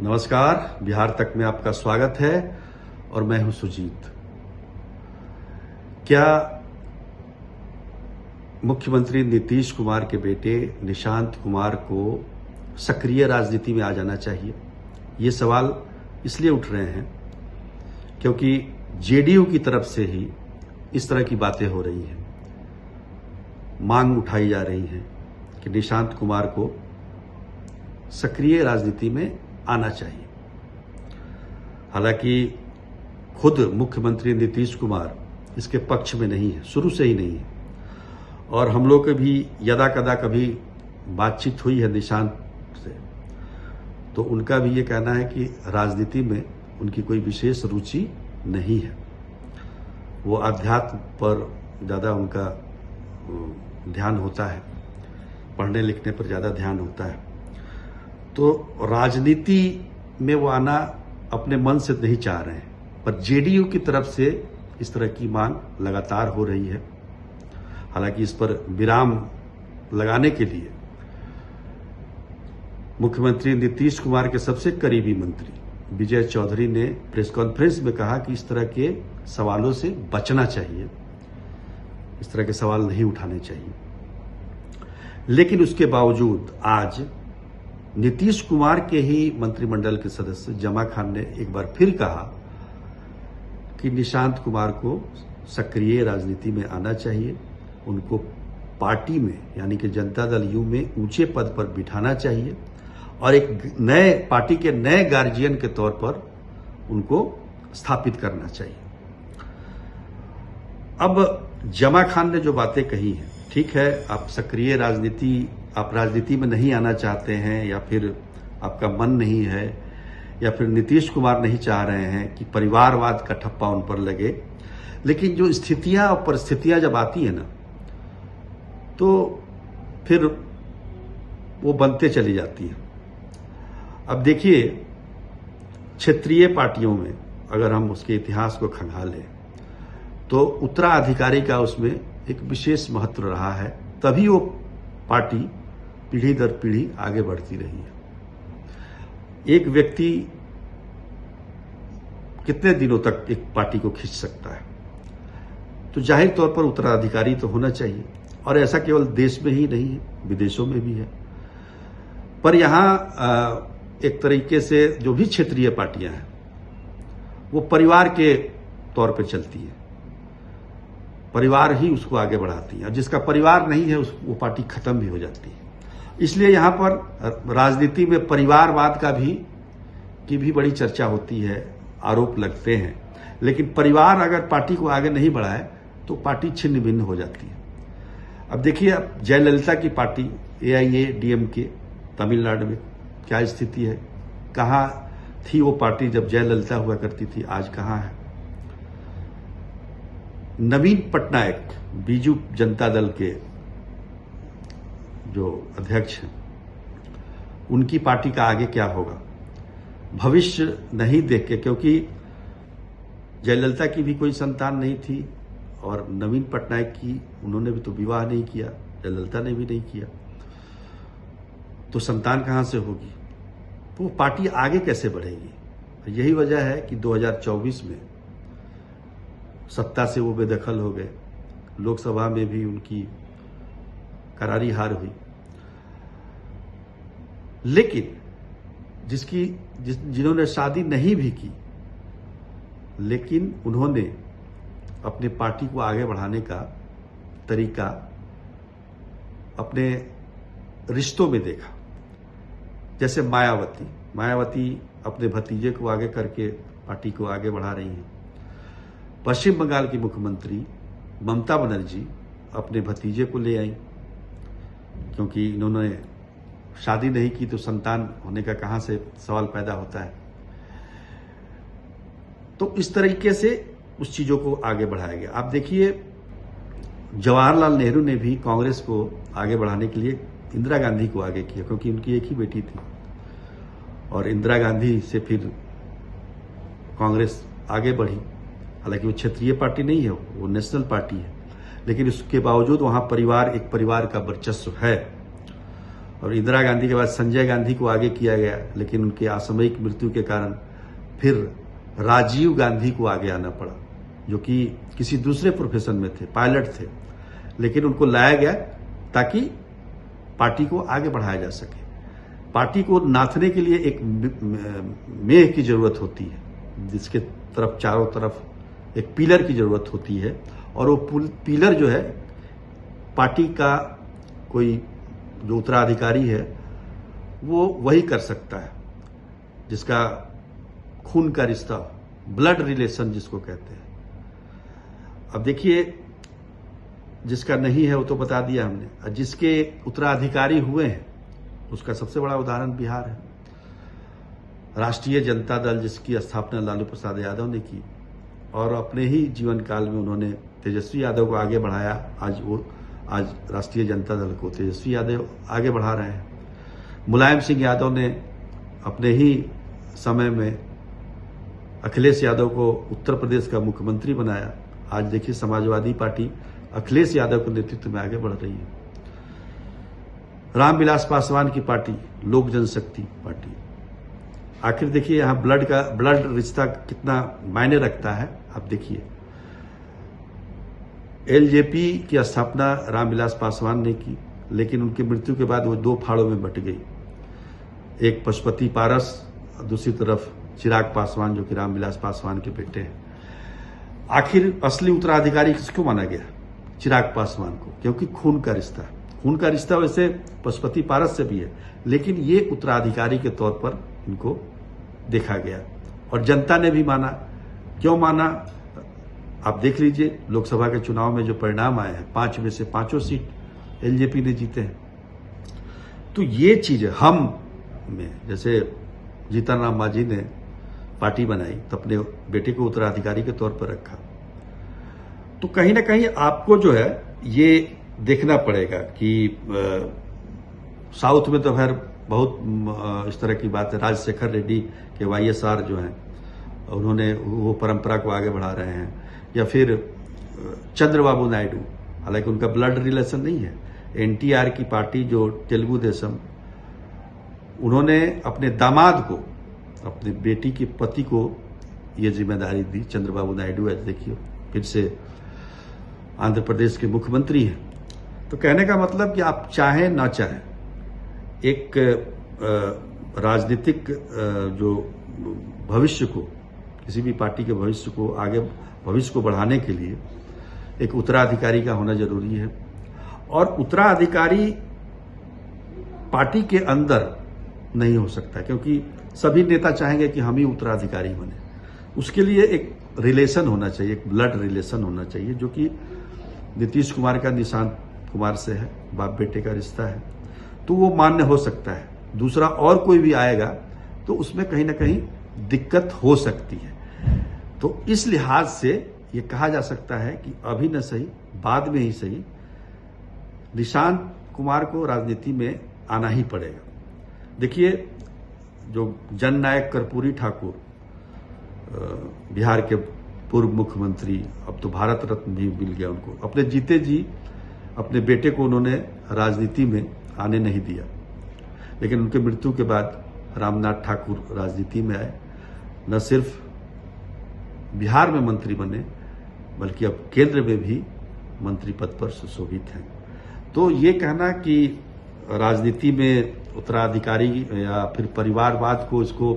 नमस्कार, बिहार तक में आपका स्वागत है और मैं हूं सुजीत। क्या मुख्यमंत्री नीतीश कुमार के बेटे निशांत कुमार को सक्रिय राजनीति में आ जाना चाहिए? ये सवाल इसलिए उठ रहे हैं क्योंकि जेडीयू की तरफ से ही इस तरह की बातें हो रही हैं, मांग उठाई जा रही है कि निशांत कुमार को सक्रिय राजनीति में आना चाहिए। हालांकि खुद मुख्यमंत्री नीतीश कुमार इसके पक्ष में नहीं है, शुरू से ही नहीं है, और हम लोग के भी यदा कदा कभी बातचीत हुई है निशांत से, तो उनका भी ये कहना है कि राजनीति में उनकी कोई विशेष रुचि नहीं है। वो अध्यात्म पर ज़्यादा उनका ध्यान होता है, पढ़ने लिखने पर ज़्यादा ध्यान होता है। तो राजनीति में वो आना अपने मन से नहीं चाह रहे हैं, पर जेडीयू की तरफ से इस तरह की मांग लगातार हो रही है। हालांकि इस पर विराम लगाने के लिए मुख्यमंत्री नीतीश कुमार के सबसे करीबी मंत्री विजय चौधरी ने प्रेस कॉन्फ्रेंस में कहा कि इस तरह के सवालों से बचना चाहिए, इस तरह के सवाल नहीं उठाने चाहिए। लेकिन उसके बावजूद आज नीतीश कुमार के ही मंत्रिमंडल के सदस्य जमा खान ने एक बार फिर कहा कि निशांत कुमार को सक्रिय राजनीति में आना चाहिए, उनको पार्टी में यानी कि जनता दल यू में ऊंचे पद पर बिठाना चाहिए और एक नए पार्टी के नए गार्जियन के तौर पर उनको स्थापित करना चाहिए। अब जमा खान ने जो बातें कही हैं, ठीक है, आप सक्रिय राजनीति, आप राजनीति में नहीं आना चाहते हैं, या फिर आपका मन नहीं है, या फिर नीतीश कुमार नहीं चाह रहे हैं कि परिवारवाद का ठप्पा उन पर लगे। लेकिन जो स्थितियां और परिस्थितियां जब आती है ना, तो फिर वो बनते चली जाती हैं। अब देखिए, क्षेत्रीय पार्टियों में अगर हम उसके इतिहास को खंगालें तो उत्तराधिकारी का उसमें एक विशेष महत्व रहा है, तभी वो पार्टी पीढ़ी दर पीढ़ी आगे बढ़ती रही है। एक व्यक्ति कितने दिनों तक एक पार्टी को खींच सकता है? तो जाहिर तौर पर उत्तराधिकारी तो होना चाहिए, और ऐसा केवल देश में ही नहीं है, विदेशों में भी है। पर यहां एक तरीके से जो भी क्षेत्रीय पार्टियां हैं वो परिवार के तौर पे चलती है, परिवार ही उसको आगे बढ़ाती है, और जिसका परिवार नहीं है वो पार्टी खत्म भी हो जाती है। इसलिए यहां पर राजनीति में परिवारवाद की भी बड़ी चर्चा होती है, आरोप लगते हैं। लेकिन परिवार अगर पार्टी को आगे नहीं बढ़ाए तो पार्टी छिन्न भिन्न हो जाती है। अब देखिए, अब जयललिता की पार्टी AIADMK तमिलनाडु में क्या स्थिति है, कहाँ थी वो पार्टी जब जयललिता हुआ करती थी, आज कहाँ है। नवीन पटनायक बीजू जनता दल के जो अध्यक्ष हैं, उनकी पार्टी का आगे क्या होगा, भविष्य नहीं देख के, क्योंकि जयललिता की भी कोई संतान नहीं थी और नवीन पटनायक की, उन्होंने भी तो विवाह नहीं किया, जयललिता ने भी नहीं किया, तो संतान कहां से होगी, तो वो पार्टी आगे कैसे बढ़ेगी। यही वजह है कि 2024 में सत्ता से वो बेदखल हो गए, लोकसभा में भी उनकी करारी हार हुई। लेकिन जिन्होंने शादी नहीं भी की, लेकिन उन्होंने अपने पार्टी को आगे बढ़ाने का तरीका अपने रिश्तों में देखा। जैसे मायावती अपने भतीजे को आगे करके पार्टी को आगे बढ़ा रही हैं। पश्चिम बंगाल की मुख्यमंत्री ममता बनर्जी अपने भतीजे को ले आई, क्योंकि इन्होंने शादी नहीं की तो संतान होने का कहां से सवाल पैदा होता है। तो इस तरीके से उस चीजों को आगे बढ़ाया गया। आप देखिए, जवाहरलाल नेहरू ने भी कांग्रेस को आगे बढ़ाने के लिए इंदिरा गांधी को आगे किया, क्योंकि उनकी एक ही बेटी थी, और इंदिरा गांधी से फिर कांग्रेस आगे बढ़ी। हालांकि वो क्षेत्रीय पार्टी नहीं है, वो नेशनल पार्टी है, लेकिन उसके बावजूद वहां एक परिवार का वर्चस्व है। और इंदिरा गांधी के बाद संजय गांधी को आगे किया गया, लेकिन उनके असामयिक मृत्यु के कारण फिर राजीव गांधी को आगे आना पड़ा, जो कि किसी दूसरे प्रोफेशन में थे, पायलट थे, लेकिन उनको लाया गया ताकि पार्टी को आगे बढ़ाया जा सके। पार्टी को नाथने के लिए एक मेह की जरूरत होती है, जिसके तरफ चारों तरफ एक पिलर की जरूरत होती है, और वो पिलर जो है पार्टी का कोई जो उत्तराधिकारी है वो वही कर सकता है, जिसका खून का रिश्ता, ब्लड रिलेशन जिसको कहते हैं। अब देखिए, जिसका नहीं है वो तो बता दिया हमने, और जिसके उत्तराधिकारी हुए हैं उसका सबसे बड़ा उदाहरण बिहार है। राष्ट्रीय जनता दल जिसकी स्थापना लालू प्रसाद यादव ने की, और अपने ही जीवन काल में उन्होंने तेजस्वी यादव को आगे बढ़ाया। आज राष्ट्रीय जनता दल को तेजस्वी यादव आगे बढ़ा रहे हैं। मुलायम सिंह यादव ने अपने ही समय में अखिलेश यादव को उत्तर प्रदेश का मुख्यमंत्री बनाया। आज देखिए, समाजवादी पार्टी अखिलेश यादव के नेतृत्व में आगे बढ़ रही है। रामविलास पासवान की पार्टी लोक जनशक्ति पार्टी। आखिर देखिए, यहां ब्लड रिश्ता कितना मायने रखता है। आप देखिए, एलजेपी की स्थापना रामविलास पासवान ने की, लेकिन उनकी मृत्यु के बाद वो दो फाड़ों में बट गई। एक पशुपति पारस, दूसरी तरफ चिराग पासवान, जो कि रामविलास पासवान के बेटे हैं। आखिर असली उत्तराधिकारी किसको माना गया? चिराग पासवान को, क्योंकि खून का रिश्ता। खून का रिश्ता वैसे पशुपति पारस से भी है, लेकिन ये उत्तराधिकारी के तौर पर इनको देखा गया, और जनता ने भी माना। क्यों माना? आप देख लीजिए, लोकसभा के चुनाव में जो परिणाम आए हैं, 5 में से 5 सीट एलजेपी ने जीते हैं। तो ये चीज हम में, जैसे जीतन राम मांझी ने पार्टी बनाई तो अपने बेटे को उत्तराधिकारी के तौर पर रखा। तो कहीं ना कहीं आपको जो है ये देखना पड़ेगा कि साउथ में तो खैर बहुत इस तरह की बात है। राजशेखर रेड्डी के वाईएसआर जो हैं, उन्होंने वो परंपरा को आगे बढ़ा रहे हैं। या फिर चंद्रबाबू नायडू, हालांकि उनका ब्लड रिलेशन नहीं है। एनटीआर की पार्टी जो तेलुगु देशम, उन्होंने अपने दामाद को, अपने बेटी के पति को ये जिम्मेदारी दी। चंद्रबाबू नायडू आज देखिए फिर से आंध्र प्रदेश के मुख्यमंत्री हैं। तो कहने का मतलब कि आप चाहें ना चाहें, एक राजनीतिक जो भविष्य को, किसी भी पार्टी के भविष्य को आगे, भविष्य को बढ़ाने के लिए एक उत्तराधिकारी का होना जरूरी है। और उत्तराधिकारी पार्टी के अंदर नहीं हो सकता, क्योंकि सभी नेता चाहेंगे कि हम ही उत्तराधिकारी बने। उसके लिए एक रिलेशन होना चाहिए, एक ब्लड रिलेशन होना चाहिए, जो कि नीतीश कुमार का निशांत कुमार से है, बाप बेटे का रिश्ता है, तो वो मान्य हो सकता है। दूसरा और कोई भी आएगा तो उसमें कहीं ना कहीं दिक्कत हो सकती है। तो इस लिहाज से ये कहा जा सकता है कि अभी न सही, बाद में ही सही, निशांत कुमार को राजनीति में आना ही पड़ेगा। देखिए, जो जननायक कर्पूरी ठाकुर, बिहार के पूर्व मुख्यमंत्री, अब तो भारत रत्न भी मिल गया उनको, अपने जीते जी अपने बेटे को उन्होंने राजनीति में आने नहीं दिया। लेकिन उनके मृत्यु के बाद रामनाथ ठाकुर राजनीति में आए, न सिर्फ बिहार में मंत्री बने, बल्कि अब केंद्र में भी मंत्री पद पर सुशोभित हैं। तो ये कहना कि राजनीति में उत्तराधिकारी या फिर परिवारवाद को, इसको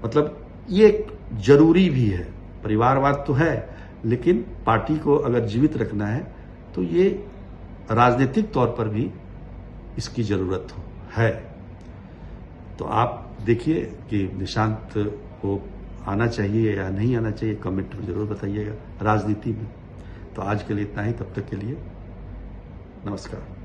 मतलब ये जरूरी भी है। परिवारवाद तो है, लेकिन पार्टी को अगर जीवित रखना है तो ये राजनीतिक तौर पर भी इसकी जरूरत है। तो आप देखिए कि निशांत को आना चाहिए या नहीं आना चाहिए, कमेंट में जरूर बताइएगा राजनीति में। तो आज के लिए इतना ही, तब तक के लिए नमस्कार।